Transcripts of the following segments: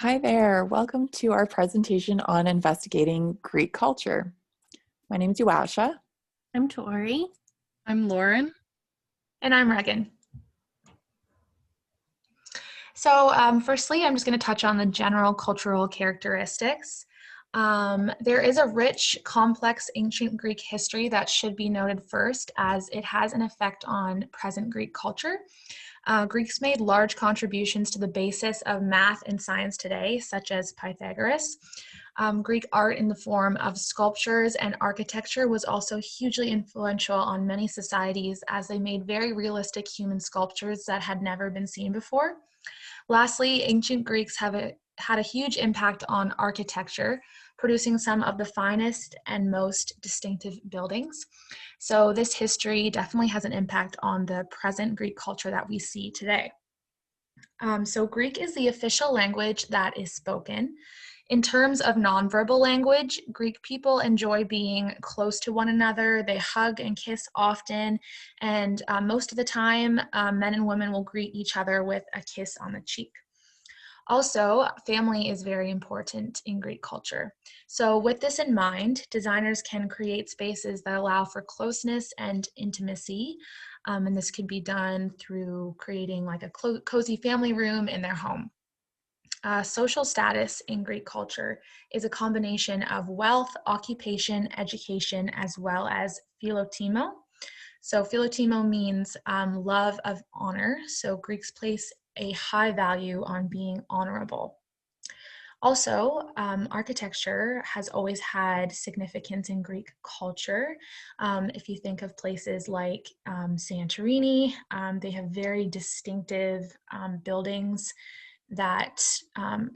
Hi there, welcome to our presentation on investigating Greek culture. My name is Joasia. I'm Tori. I'm Lauren. And I'm Reagan. So firstly, I'm just going to touch on the general cultural characteristics. There is a rich, complex ancient Greek history that should be noted first, as it has an effect on present Greek culture. Greeks made large contributions to the basis of math and science today, such as Pythagoras. Greek art in the form of sculptures and architecture was also hugely influential on many societies, as they made very realistic human sculptures that had never been seen before. Lastly, ancient Greeks had a huge impact on architecture, producing some of the finest and most distinctive buildings. So this history definitely has an impact on the present Greek culture that we see today. So Greek is the official language that is spoken. In terms of nonverbal language, Greek people enjoy being close to one another. They hug and kiss often, and most of the time, men and women will greet each other with a kiss on the cheek. Also, family is very important in Greek culture. So with this in mind, designers can create spaces that allow for closeness and intimacy. And this could be done through creating like a cozy family room in their home. Social status in Greek culture is a combination of wealth, occupation, education, as well as philotimo. So philotimo means love of honor. So Greeks place a high value on being honorable. Also, architecture has always had significance in Greek culture. If you think of places like Santorini, they have very distinctive buildings that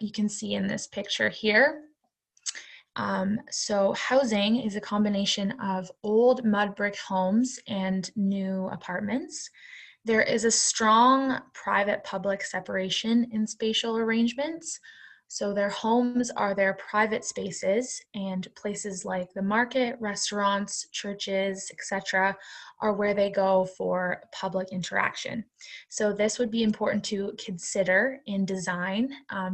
you can see in this picture here. So housing is a combination of old mud brick homes and new apartments. There is a strong private-public separation in spatial arrangements. So their homes are their private spaces, and places like the market, restaurants, churches, etc. are where they go for public interaction. So this would be important to consider in design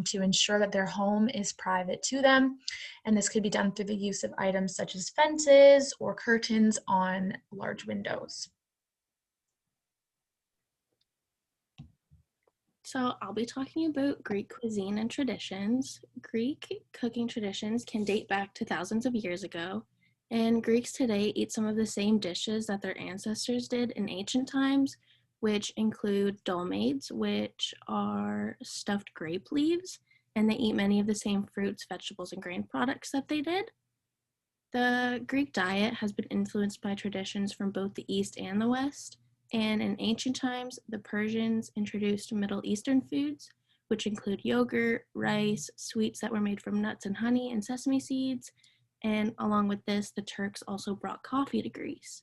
to ensure that their home is private to them. And this could be done through the use of items such as fences or curtains on large windows. So I'll be talking about Greek cuisine and traditions. Greek cooking traditions can date back to thousands of years ago, and Greeks today eat some of the same dishes that their ancestors did in ancient times, which include dolmades, which are stuffed grape leaves, and they eat many of the same fruits, vegetables, and grain products that they did. The Greek diet has been influenced by traditions from both the East and the West. And in ancient times, the Persians introduced Middle Eastern foods, which include yogurt, rice, sweets that were made from nuts and honey and sesame seeds. And along with this, the Turks also brought coffee to Greece.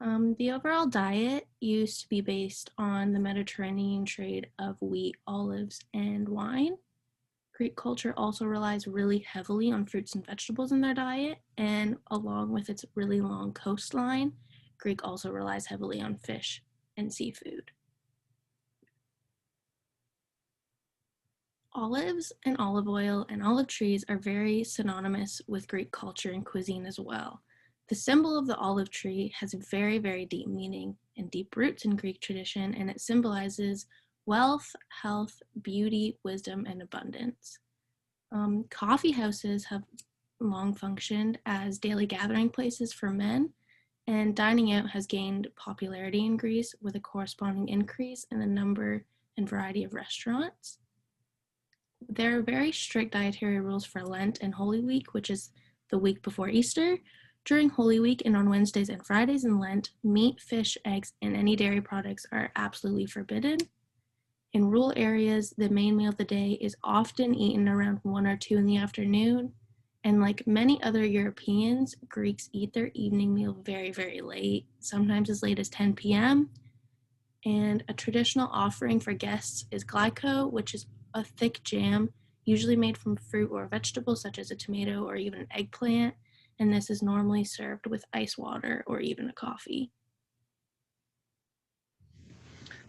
The overall diet used to be based on the Mediterranean trade of wheat, olives, and wine. Greek culture also relies really heavily on fruits and vegetables in their diet, and along with its really long coastline, Greek also relies heavily on fish and seafood. Olives and olive oil and olive trees are very synonymous with Greek culture and cuisine as well. The symbol of the olive tree has a very, very deep meaning and deep roots in Greek tradition, and it symbolizes wealth, health, beauty, wisdom, and abundance. Coffee houses have long functioned as daily gathering places for men, and dining out has gained popularity in Greece with a corresponding increase in the number and variety of restaurants. There are very strict dietary rules for Lent and Holy Week, which is the week before Easter. During Holy Week and on Wednesdays and Fridays in Lent, meat, fish, eggs, and any dairy products are absolutely forbidden. In rural areas, the main meal of the day is often eaten around 1 or 2 in the afternoon. And like many other Europeans, Greeks eat their evening meal very, very late, sometimes as late as 10 p.m. And a traditional offering for guests is glyco, which is a thick jam, usually made from fruit or vegetables such as a tomato or even an eggplant. And this is normally served with ice water or even a coffee.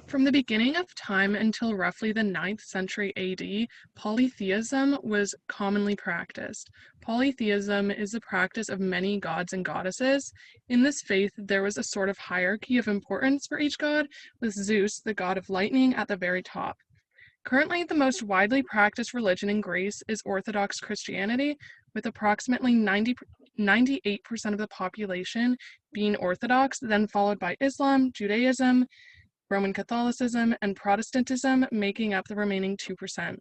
From the beginning of time until roughly the 9th century AD, polytheism was commonly practiced. Polytheism is the practice of many gods and goddesses. In this faith, there was a sort of hierarchy of importance for each god, with Zeus, the god of lightning, at the very top. Currently, the most widely practiced religion in Greece is Orthodox Christianity, with approximately 98% of the population being Orthodox, then followed by Islam, Judaism, Roman Catholicism, and Protestantism, making up the remaining 2%.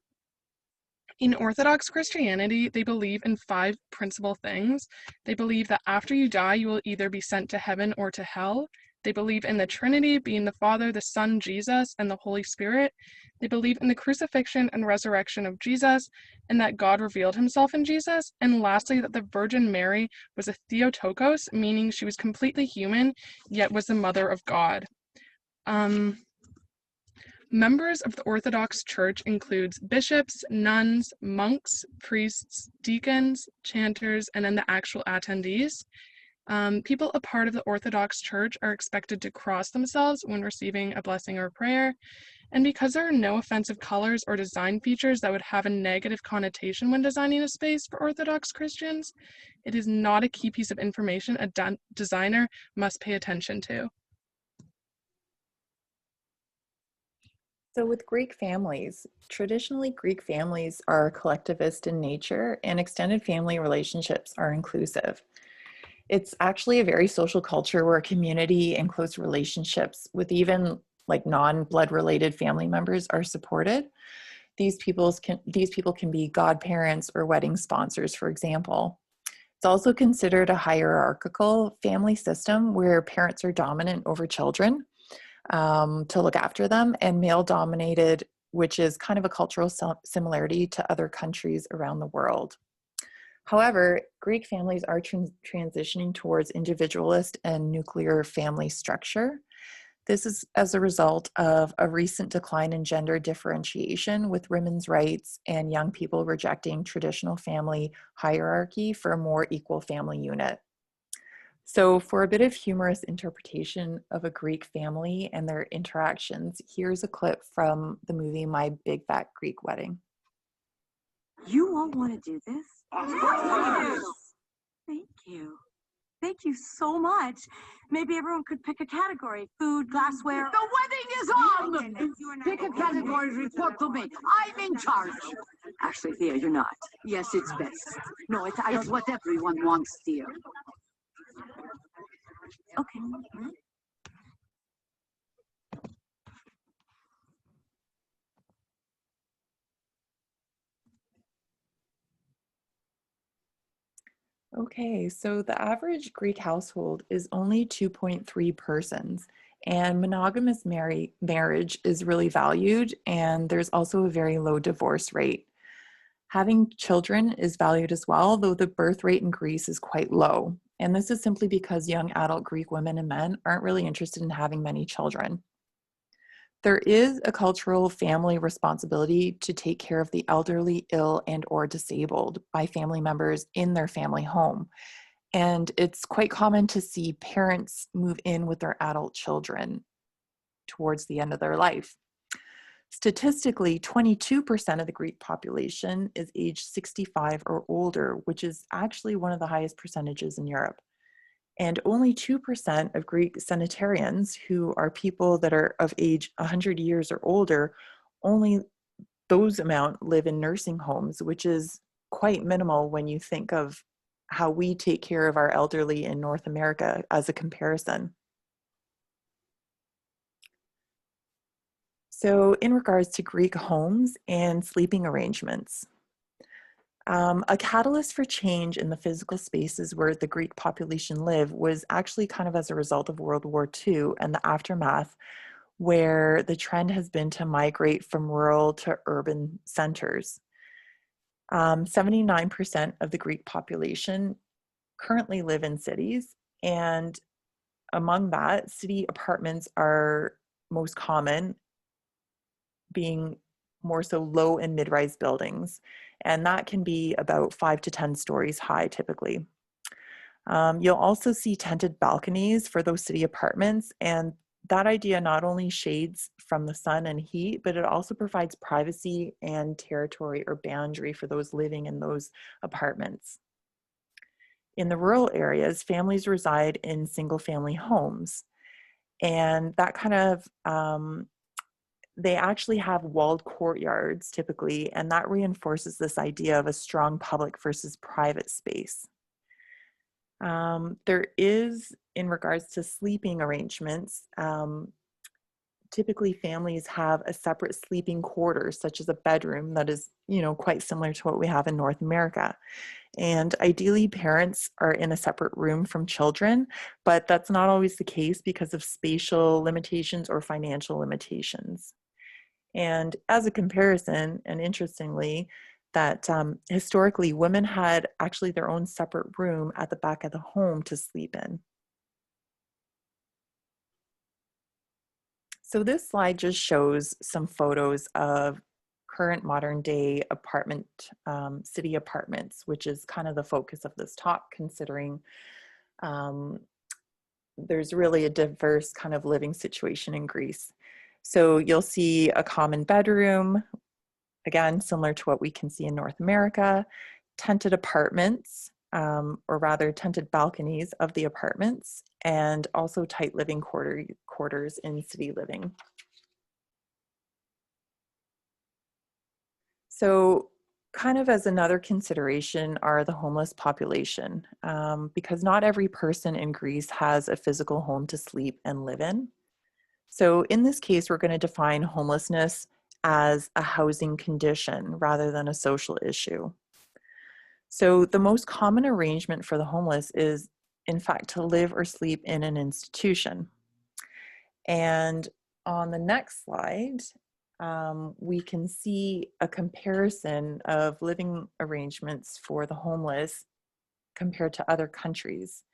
In Orthodox Christianity, they believe in 5 principal things. They believe that after you die, you will either be sent to heaven or to hell. They believe in the Trinity, being the Father, the Son, Jesus, and the Holy Spirit. They believe in the crucifixion and resurrection of Jesus, and that God revealed himself in Jesus. And lastly, that the Virgin Mary was a Theotokos, meaning she was completely human, yet was the mother of God. Members of the Orthodox Church includes bishops, nuns, monks, priests, deacons, chanters, and then the actual attendees. People a part of the Orthodox Church are expected to cross themselves when receiving a blessing or prayer. And because there are no offensive colors or design features that would have a negative connotation when designing a space for Orthodox Christians, it is not a key piece of information a designer must pay attention to. So with Greek families, traditionally Greek families are collectivist in nature and extended family relationships are inclusive. It's actually a very social culture where community and close relationships with even like non-blood related family members are supported. These people can be godparents or wedding sponsors, for example. It's also considered a hierarchical family system where parents are dominant over children to look after them, and male dominated, which is kind of a cultural similarity to other countries around the world. However, Greek families are transitioning towards individualist and nuclear family structure. This is as a result of a recent decline in gender differentiation with women's rights and young people rejecting traditional family hierarchy for a more equal family unit. So for a bit of humorous interpretation of a Greek family and their interactions, here's a clip from the movie My Big Fat Greek Wedding. You all want to do this? Yes. Thank you. Thank you so much. Maybe everyone could pick a category. Food, glassware. The wedding is on! Pick a category, report to me. I'm in charge. Actually, Thea, you're not. Yes, it's best. No, it's what everyone wants, dear. Okay. Okay, so the average Greek household is only 2.3 persons, and monogamous marriage is really valued, and there's also a very low divorce rate. Having children is valued as well, though the birth rate in Greece is quite low. And this is simply because young adult Greek women and men aren't really interested in having many children. There is a cultural family responsibility to take care of the elderly, ill, and or disabled by family members in their family home. And it's quite common to see parents move in with their adult children towards the end of their life. Statistically, 22% of the Greek population is age 65 or older, which is actually one of the highest percentages in Europe. And only 2% of Greek centenarians, who are people that are of age 100 years or older, only those amount live in nursing homes, which is quite minimal when you think of how we take care of our elderly in North America as a comparison. So in regards to Greek homes and sleeping arrangements, a catalyst for change in the physical spaces where the Greek population lived was actually kind of as a result of World War II and the aftermath, where the trend has been to migrate from rural to urban centers. 79% of the Greek population currently live in cities, and among that, city apartments are most common, being more so low and mid-rise buildings. And that can be about 5 to 10 stories high typically. You'll also see tented balconies for those city apartments, and that idea not only shades from the sun and heat, but it also provides privacy and territory or boundary for those living in those apartments. In the rural areas, families reside in single-family homes, and that kind of they actually have walled courtyards typically, and that reinforces this idea of a strong public versus private space. There is, in regards to sleeping arrangements, typically families have a separate sleeping quarters, such as a bedroom that is, quite similar to what we have in North America. And ideally, parents are in a separate room from children, but that's not always the case because of spatial limitations or financial limitations. And as a comparison, and interestingly, that historically women had actually their own separate room at the back of the home to sleep in. So this slide just shows some photos of current modern day apartment, city apartments, which is kind of the focus of this talk, considering um, there's really a diverse kind of living situation in Greece. So you'll see a common bedroom, again, similar to what we can see in North America, tented apartments, or rather tented balconies of the apartments, and also tight living quarters in city living. So kind of as another consideration are the homeless population, because not every person in Greece has a physical home to sleep and live in. So in this case, we're going to define homelessness as a housing condition rather than a social issue. So the most common arrangement for the homeless is, in fact, to live or sleep in an institution. And on the next slide, we can see a comparison of living arrangements for the homeless compared to other countries.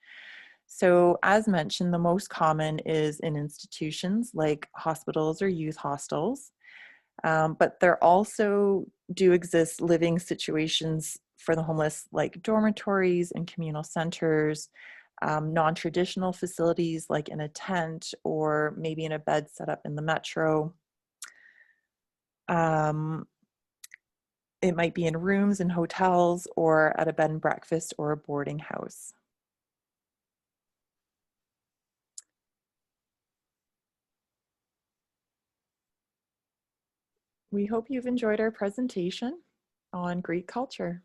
So as mentioned, the most common is in institutions like hospitals or youth hostels, but there also do exist living situations for the homeless like dormitories and communal centers, non-traditional facilities like in a tent or maybe in a bed set up in the metro. It might be in rooms in hotels or at a bed and breakfast or a boarding house. We hope you've enjoyed our presentation on Greek culture.